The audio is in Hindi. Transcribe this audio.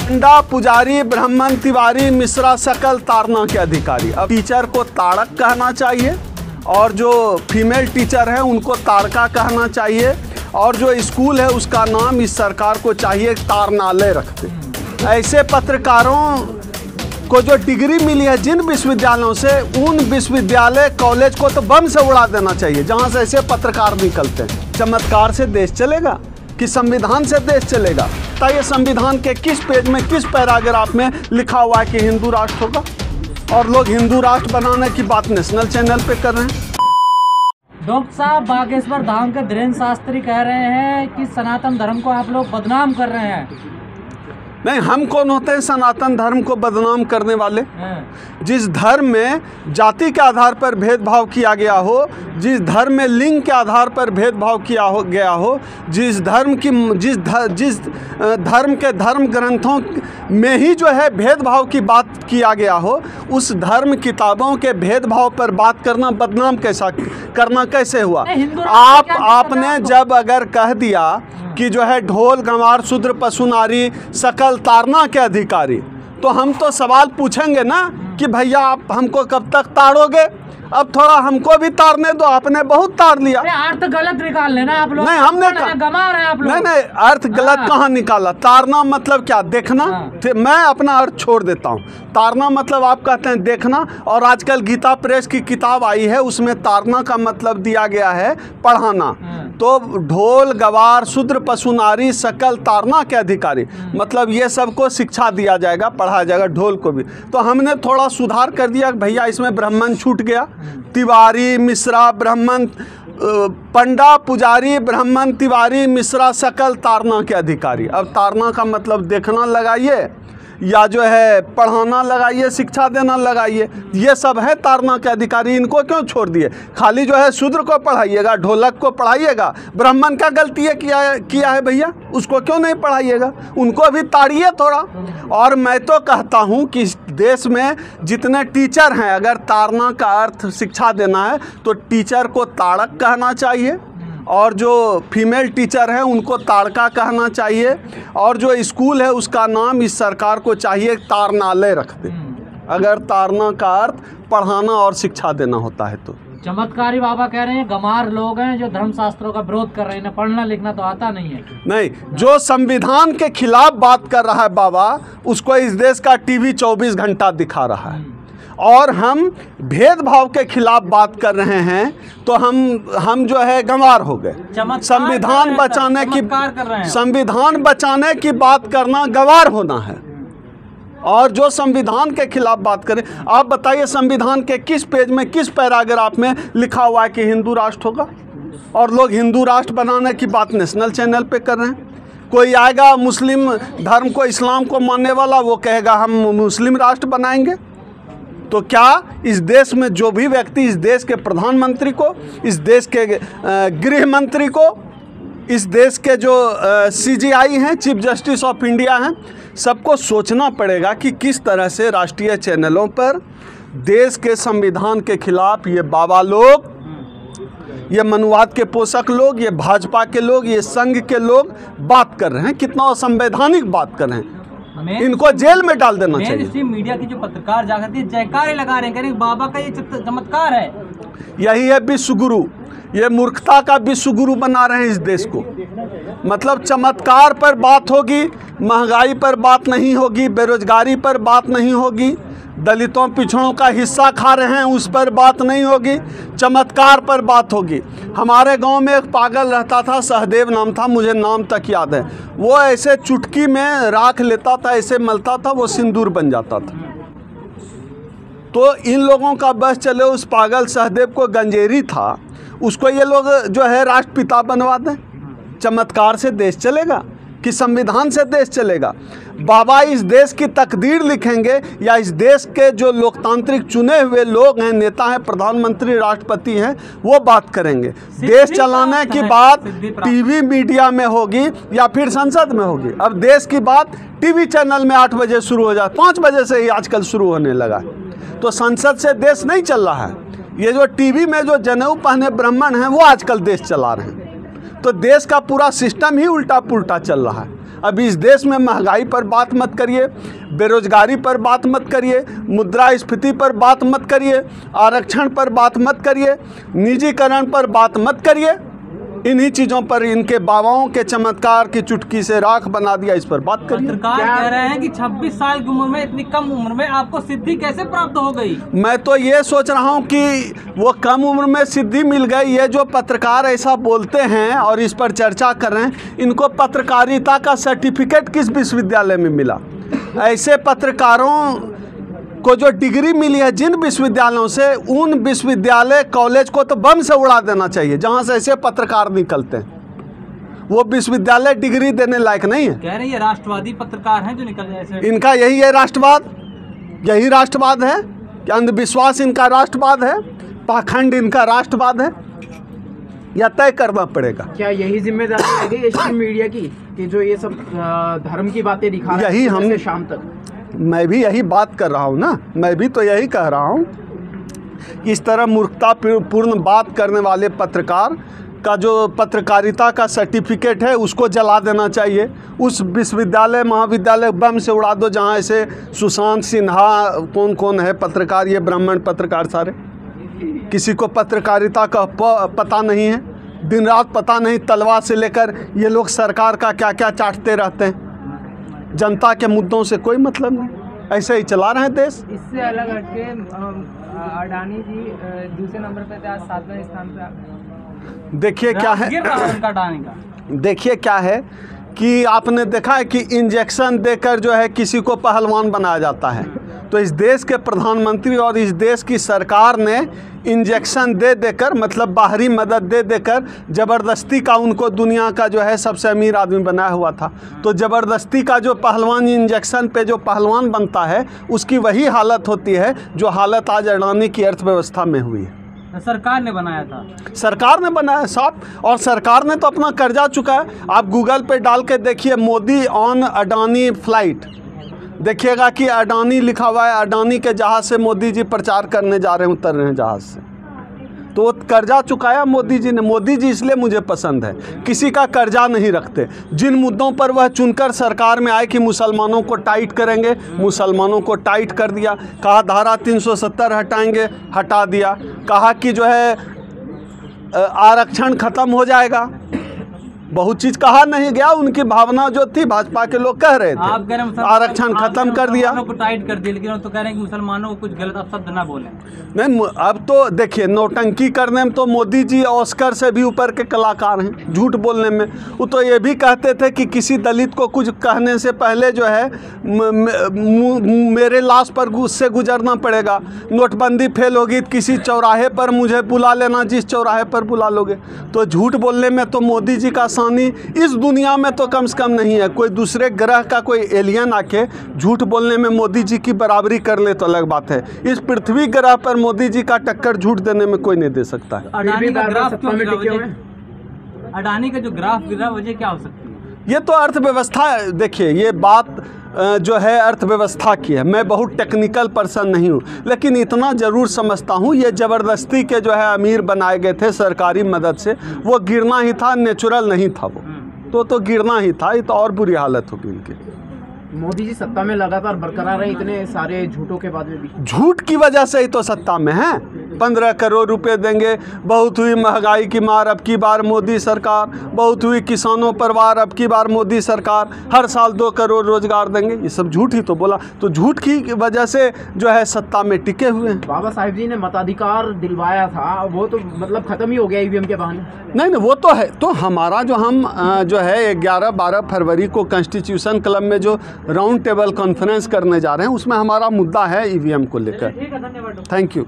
पंडा पुजारी ब्राह्मण तिवारी मिश्रा सकल ताड़ना के अधिकारी। अब टीचर को ताड़क कहना चाहिए और जो फीमेल टीचर है उनको ताड़का कहना चाहिए और जो स्कूल है उसका नाम इस सरकार को चाहिए तारनालय रखते। ऐसे पत्रकारों को जो डिग्री मिली है जिन विश्वविद्यालयों से, उन विश्वविद्यालय कॉलेज को तो बम से उड़ा देना चाहिए जहां से ऐसे पत्रकार निकलते हैं। चमत्कार से देश चलेगा कि संविधान से देश चलेगा? ये संविधान के किस पेज में किस पैराग्राफ में लिखा हुआ है कि हिंदू राष्ट्र होगा और लोग हिंदू राष्ट्र बनाने की बात नेशनल चैनल पे कर रहे हैं। डॉक्टर साहब, बागेश्वर धाम के धीरेन्द्र शास्त्री कह रहे हैं कि सनातन धर्म को आप लोग बदनाम कर रहे हैं। नहीं, हम कौन होते हैं सनातन धर्म को बदनाम करने वाले? जिस धर्म में जाति के आधार पर भेदभाव किया गया हो, जिस धर्म में लिंग के आधार पर भेदभाव किया गया हो, जिस धर्म के धर्म ग्रंथों में ही जो है भेदभाव की बात किया गया हो, उस धर्म किताबों के भेदभाव पर बात करना बदनाम कैसे हुआ? आपने जब अगर कह दिया कि जो है ढोल गंवार शूद्र पशु नारी सकल ताड़ना के अधिकारी, तो हम तो सवाल पूछेंगे ना कि भैया आप हमको कब तक ताड़ोगे? अब थोड़ा हमको भी ताड़ने दो, आपने बहुत ताड़ लिया। अर्थ गलत निकाल लेना आप लोग। नहीं, हमने गंवा रहे आप लोग। नहीं, अर्थ गलत कहाँ निकाला? ताड़ना मतलब क्या? देखना। मैं अपना अर्थ छोड़ देता हूँ। ताड़ना मतलब आप कहते हैं देखना, और आजकल गीता प्रेस की किताब आई है उसमें ताड़ना का मतलब दिया गया है पढ़ाना। तो ढोल गवार शूद्र पशु नारी सकल ताड़ना के अधिकारी मतलब ये सबको शिक्षा दिया जाएगा, पढ़ाया जाएगा, ढोल को भी। तो हमने थोड़ा सुधार कर दिया भैया इसमें ब्राह्मण छूट गया, तिवारी मिश्रा ब्राह्मण, पंडा पुजारी ब्राह्मण तिवारी मिश्रा सकल ताड़ना के अधिकारी। अब ताड़ना का मतलब देखना लगाइए या जो है पढ़ाना लगाइए, शिक्षा देना लगाइए, ये सब है ताड़ना के अधिकारी। इनको क्यों छोड़ दिए? खाली जो है शूद्र को पढ़ाइएगा, ढोलक को पढ़ाइएगा, ब्राह्मण का गलती है किया है भैया, उसको क्यों नहीं पढ़ाइएगा? उनको भी ताड़िए थोड़ा। और मैं तो कहता हूँ कि देश में जितने टीचर हैं, अगर ताड़ना का अर्थ शिक्षा देना है तो टीचर को ताड़क कहना चाहिए और जो फीमेल टीचर हैं उनको ताड़का कहना चाहिए और जो स्कूल है उसका नाम इस सरकार को चाहिए तारनालय रखते, अगर ताड़ना का अर्थ पढ़ाना और शिक्षा देना होता है तो। चमत्कारी बाबा कह रहे हैं गंवार लोग हैं जो धर्मशास्त्रों का विरोध कर रहे हैं, पढ़ना लिखना तो आता नहीं है। नहीं, जो संविधान के खिलाफ बात कर रहा है बाबा, उसको इस देश का टीवी 24 घंटा दिखा रहा है। और हम भेदभाव के खिलाफ बात कर रहे हैं तो हम जो है गंवार हो गए। संविधान बचाने की बात करना गंवार होना है। और जो संविधान के खिलाफ बात करें, आप बताइए संविधान के किस पेज में किस पैराग्राफ में लिखा हुआ है कि हिंदू राष्ट्र होगा और लोग हिंदू राष्ट्र बनाने की बात नेशनल चैनल पे कर रहे हैं। कोई आएगा मुस्लिम धर्म को, इस्लाम को मानने वाला, वो कहेगा हम मुस्लिम राष्ट्र बनाएंगे। तो क्या इस देश में जो भी व्यक्ति, इस देश के प्रधानमंत्री को, इस देश के गृह मंत्री को, इस देश के जो CJI हैं, चीफ जस्टिस ऑफ इंडिया हैं, सबको सोचना पड़ेगा कि किस तरह से राष्ट्रीय चैनलों पर देश के संविधान के खिलाफ ये बाबा लोग, ये मनुवाद के पोषक लोग, ये भाजपा के लोग, ये संघ के लोग बात कर रहे हैं, कितना असंवैधानिक बात कर रहे हैं। इनको जेल में डाल देना चाहिए। मीडिया की जो पत्रकार जागृति जयकारे लगा रहे हैं, बाबा का ये चमत्कार है। यही है विश्व गुरु, ये मूर्खता का विश्व गुरु बना रहे हैं इस देश को। मतलब चमत्कार पर बात होगी, महंगाई पर बात नहीं होगी, बेरोजगारी पर बात नहीं होगी, दलितों पिछड़ों का हिस्सा खा रहे हैं उस पर बात नहीं होगी, चमत्कार पर बात होगी। हमारे गांव में एक पागल रहता था, सहदेव नाम था, मुझे नाम तक याद है। वो ऐसे चुटकी में राख लेता था, ऐसे मलता था, वो सिंदूर बन जाता था। तो इन लोगों का बस चले, उस पागल सहदेव को गंजेरी था, उसको ये लोग जो है राष्ट्रपिता बनवा दें। चमत्कार से देश चलेगा कि संविधान से देश चलेगा? बाबा इस देश की तकदीर लिखेंगे या इस देश के जो लोकतांत्रिक चुने हुए लोग हैं, नेता हैं, प्रधानमंत्री, राष्ट्रपति हैं, वो बात करेंगे? देश चलाने की बात टीवी मीडिया में होगी या फिर संसद में होगी? अब देश की बात टीवी चैनल में 8 बजे शुरू हो जाए, 5 बजे से ही आजकल शुरू होने लगा। तो संसद से देश नहीं चल रहा है। ये जो टीवी में जो जनेऊ पहने ब्राह्मण हैं वो आजकल देश चला रहे हैं। तो देश का पूरा सिस्टम ही उल्टा पुल्टा चल रहा है। अब इस देश में महंगाई पर बात मत करिए, बेरोजगारी पर बात मत करिए, मुद्रास्फीति पर बात मत करिए, आरक्षण पर बात मत करिए, निजीकरण पर बात मत करिए। इन्हीं चीज़ों पर इनके बाबाओं के चमत्कार की चुटकी से राख बना दिया, इस पर बात करिए। सरकार कह रहे हैं कि 26 साल की उम्र में, इतनी कम उम्र में आपको सिद्धि कैसे प्राप्त हो गई? मैं तो ये सोच रहा हूँ कि वो कम उम्र में सिद्धि मिल गई। ये जो पत्रकार ऐसा बोलते हैं और इस पर चर्चा कर रहे हैं, इनको पत्रकारिता का सर्टिफिकेट किस विश्वविद्यालय में मिला? ऐसे पत्रकारों को जो डिग्री मिली है जिन विश्वविद्यालयों से, उन विश्वविद्यालय कॉलेज को तो बम से उड़ा देना चाहिए जहां से ऐसे पत्रकार निकलते हैं। वो विश्वविद्यालय डिग्री देने लायक नहीं है। कह रहे हैं ये राष्ट्रवादी पत्रकार हैं जो निकल रहे हैं। इनका यही है राष्ट्रवाद, यही राष्ट्रवाद है कि अंधविश्वास इनका राष्ट्रवाद है, पाखंड इनका राष्ट्रवाद है, या तय करना पड़ेगा। क्या यही जिम्मेदारी है एशियन मीडिया की कि जो ये सब धर्म की बातें दिखा रहे हैं यही हम शाम तक? मैं भी यही बात कर रहा हूँ ना, मैं भी तो यही कह रहा हूँ कि इस तरह मूर्खतापूर्ण बात करने वाले पत्रकार का जो पत्रकारिता का सर्टिफिकेट है उसको जला देना चाहिए। उस विश्वविद्यालय महाविद्यालय बम से उड़ा दो जहाँ ऐसे सुशांत सिन्हा, कौन कौन है पत्रकार, ये ब्राह्मण पत्रकार सारे, किसी को पत्रकारिता का पता नहीं है, दिन रात पता नहीं, तलवार से लेकर ये लोग सरकार का क्या क्या चाटते रहते हैं। जनता के मुद्दों से कोई मतलब नहीं, ऐसे ही चला रहे हैं देश। इससे अलग हटके अडानी जी दूसरे नंबर पे थे, आज 7वें स्थान पे। देखिए क्या है, अडानी का देखिए क्या है कि आपने देखा है कि इंजेक्शन देकर जो है किसी को पहलवान बनाया जाता है। तो इस देश के प्रधानमंत्री और इस देश की सरकार ने इंजेक्शन दे देकर, मतलब बाहरी मदद दे देकर ज़बरदस्ती का उनको दुनिया का जो है सबसे अमीर आदमी बनाया हुआ था। तो ज़बरदस्ती का जो पहलवान इंजेक्शन पे जो पहलवान बनता है, उसकी वही हालत होती है जो हालत आज अडानी की अर्थव्यवस्था में हुई है। सरकार ने बनाया था, सरकार ने बनाया साहब, और सरकार ने तो अपना कर्जा चुकाया। आप गूगल पे डाल के देखिए मोदी ऑन अडानी फ्लाइट, देखिएगा कि अडानी लिखा हुआ है। अडानी के जहाज़ से मोदी जी प्रचार करने जा रहे हैं, उतर रहे हैं जहाज़ से। तो कर्जा चुकाया मोदी जी ने। मोदी जी इसलिए मुझे पसंद है, किसी का कर्जा नहीं रखते। जिन मुद्दों पर वह चुनकर सरकार में आए कि मुसलमानों को टाइट करेंगे, मुसलमानों को टाइट कर दिया। कहा धारा 370 हटाएंगे, हटा दिया। कहा कि जो है आरक्षण ख़त्म हो जाएगा, बहुत चीज़ कहा नहीं गया। उनकी भावना जो थी, भाजपा के लोग कह रहे थे आरक्षण खत्म कर दिया, को टाइट कर दिया, लेकिन तो कह रहे हैं कि मुसलमानों को कुछ गलत शब्द ना बोलें। नहीं, अब तो देखिए नौटंकी करने में तो मोदी जी ऑस्कर से भी ऊपर के कलाकार हैं, झूठ बोलने में। वो तो ये भी कहते थे कि किसी दलित को कुछ कहने से पहले जो है मेरे लाश पर उससे गुजरना पड़ेगा। नोटबंदी फेल होगी, किसी चौराहे पर मुझे बुला लेना, जिस चौराहे पर बुला लोगे। तो झूठ बोलने में तो मोदी जी का इस दुनिया में तो कम से कम नहीं है। कोई दूसरे ग्रह का कोई एलियन आके झूठ बोलने में मोदी जी की बराबरी कर ले तो अलग बात है। इस पृथ्वी ग्रह पर मोदी जी का टक्कर झूठ देने में कोई नहीं दे सकता है। अडानी का ग्राफ क्यों गिरा? अडानी का जो ग्राफ गिरा, वजह क्या हो सकती है? ये तो अर्थव्यवस्था, देखिए ये बात जो है अर्थव्यवस्था की है। मैं बहुत टेक्निकल पर्सन नहीं हूँ, लेकिन इतना ज़रूर समझता हूँ ये ज़बरदस्ती के जो है अमीर बनाए गए थे सरकारी मदद से। वो गिरना ही था, नेचुरल नहीं था वो तो गिरना ही था। ये तो और बुरी हालत होगी इनकी। मोदी जी सत्ता में लगातार बरकरार रहे, इतने सारे झूठों के बाद में भी। झूठ की वजह से ही तो सत्ता में है। 15 करोड़ रुपए देंगे, बहुत हुई महंगाई की मार अब की बार मोदी सरकार, बहुत हुई किसानों पर वार अब की बार मोदी सरकार, हर साल 2 करोड़ रोजगार देंगे, ये सब झूठ ही तो बोला। तो झूठ की वजह से जो है सत्ता में टिके हुए हैं। बाबा साहिब जी ने मताधिकार दिलवाया था, वो तो मतलब ख़त्म ही हो गया ईवीएम के बहाने। नहीं, वो तो है। तो हमारा जो हम जो है 11-12 फरवरी को कॉन्स्टिट्यूशन क्लब में जो राउंड टेबल कॉन्फ्रेंस करने जा रहे हैं, उसमें हमारा मुद्दा है ईवीएम को लेकर। ठीक है, धन्यवाद। Thank you.